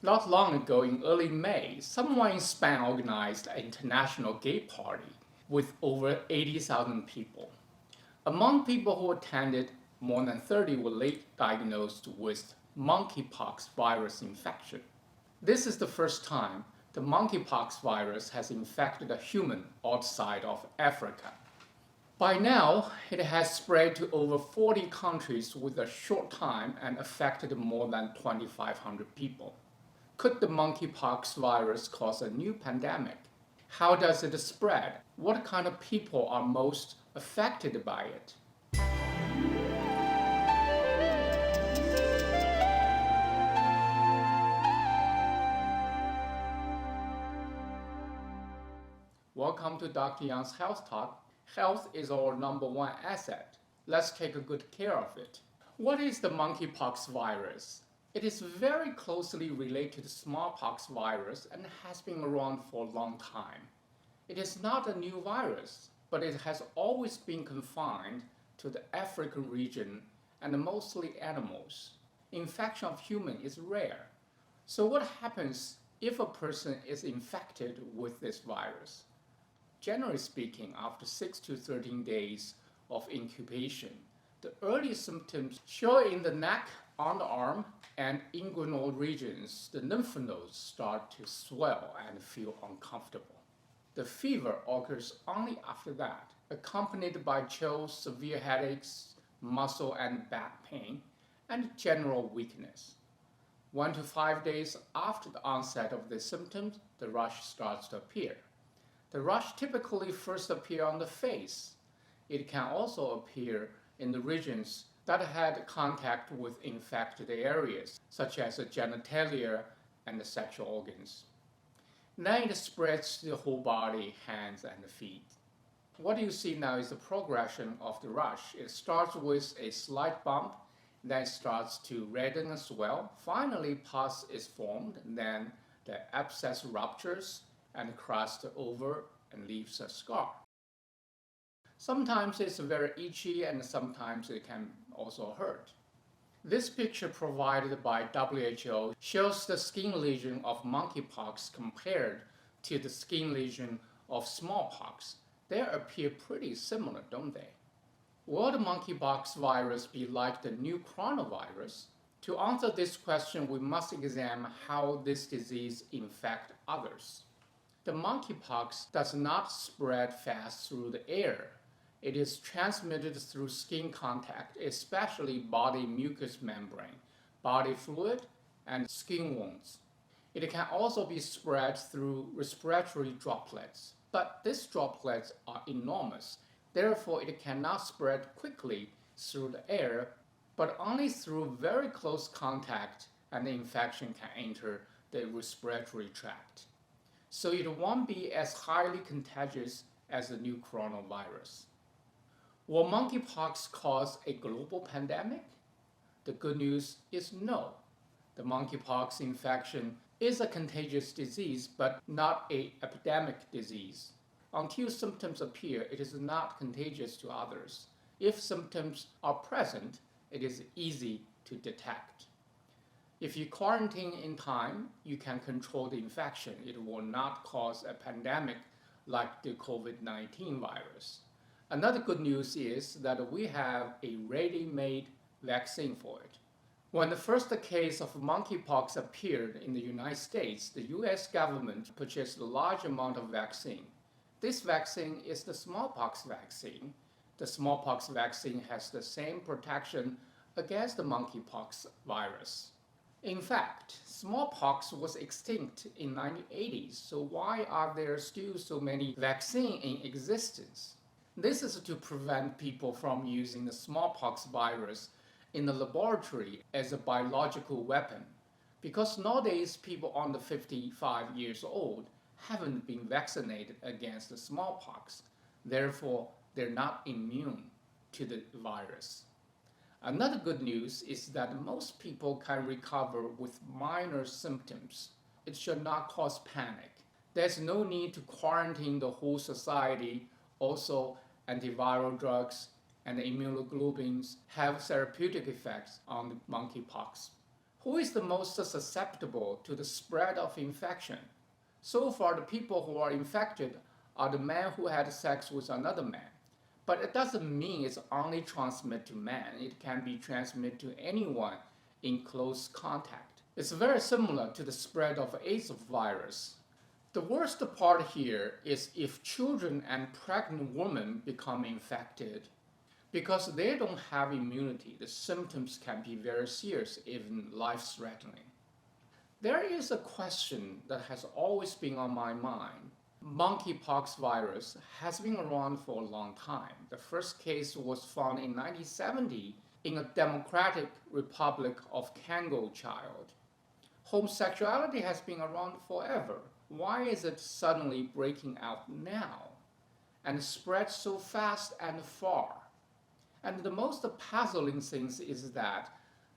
Not long ago, in early May, someone in Spain organized an international gay party with over 80,000 people. Among people who attended, more than 30 were late diagnosed with monkeypox virus infection. This is the first time the monkeypox virus has infected a human outside of Africa. By now, it has spread to over 40 countries with a short time and affected more than 2,500 people. Could the monkeypox virus cause a new pandemic? How does it spread? What kind of people are most affected by it? Welcome to Dr. Young's Health Talk. Health is our number one asset. Let's take good care of it. What is the monkeypox virus? It is very closely related to the smallpox virus and has been around for a long time. It is not a new virus, but it has always been confined to the African region and mostly animals. Infection of human is rare. So what happens if a person is infected with this virus? Generally speaking, after 6 to 13 days of incubation, the early symptoms show in the neck, on the arm, and inguinal regions. The lymph nodes start to swell and feel uncomfortable. The fever occurs only after that, accompanied by chills, severe headaches, muscle and back pain, and general weakness. 1 to 5 days after the onset of the symptoms, the rash starts to appear. The rash typically first appears on the face. It can also appear in the regions that had contact with infected areas, such as the genitalia and the sexual organs. Then it spreads to the whole body, hands, and feet. What you see now is the progression of the rash. It starts with a slight bump, then it starts to redden and swell. Finally, pus is formed, then the abscess ruptures and crust over and leaves a scar. Sometimes it's very itchy and sometimes it can also hurt. This picture provided by WHO shows the skin lesion of monkeypox compared to the skin lesion of smallpox. They appear pretty similar, don't they? Will the monkeypox virus be like the new coronavirus? To answer this question, we must examine how this disease infects others. The monkeypox does not spread fast through the air. It is transmitted through skin contact, especially body mucous membrane, body fluid, and skin wounds. It can also be spread through respiratory droplets, but these droplets are enormous. Therefore, it cannot spread quickly through the air, but only through very close contact, and the infection can enter the respiratory tract. So it won't be as highly contagious as the new coronavirus. Will monkeypox cause a global pandemic? The good news is no. The monkeypox infection is a contagious disease, but not an epidemic disease. Until symptoms appear, it is not contagious to others. If symptoms are present, it is easy to detect. If you quarantine in time, you can control the infection. It will not cause a pandemic like the COVID-19 virus. Another good news is that we have a ready-made vaccine for it. When the first case of monkeypox appeared in the United States, the US government purchased a large amount of vaccine. This vaccine is the smallpox vaccine. The smallpox vaccine has the same protection against the monkeypox virus. In fact, smallpox was extinct in the 1980s, so why are there still so many vaccines in existence? This is to prevent people from using the smallpox virus in the laboratory as a biological weapon. Because nowadays people under 55 years old haven't been vaccinated against the smallpox. Therefore, they're not immune to the virus. Another good news is that most people can recover with minor symptoms. It should not cause panic. There's no need to quarantine the whole society. Also, antiviral drugs and immunoglobulins have therapeutic effects on the monkeypox. Who is the most susceptible to the spread of infection? So far, the people who are infected are the men who had sex with another man. But it doesn't mean it's only transmitted to men. It can be transmitted to anyone in close contact. It's very similar to the spread of AIDS virus. The worst part here is if children and pregnant women become infected. Because they don't have immunity, the symptoms can be very serious, even life-threatening. There is a question that has always been on my mind. Monkeypox virus has been around for a long time. The first case was found in 1970 in a Democratic Republic of Congo child. Homosexuality has been around forever. Why is it suddenly breaking out now and spread so fast and far? And the most puzzling thing is that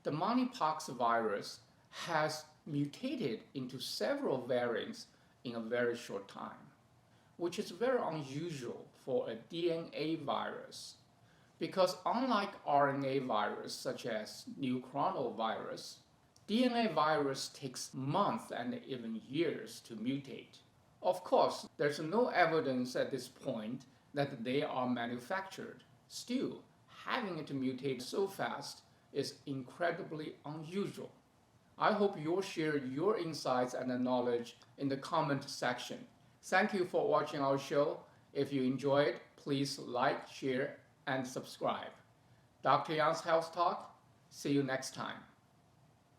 the monkeypox virus has mutated into several variants in a very short time, which is very unusual for a DNA virus. Because unlike RNA virus such as new coronavirus, DNA virus takes months and even years to mutate. Of course, there's no evidence at this point that they are manufactured. Still, having it mutate so fast is incredibly unusual. I hope you'll share your insights and knowledge in the comment section. Thank you for watching our show. If you enjoyed, please like, share, and subscribe. Dr. Yang's Health Talk. See you next time.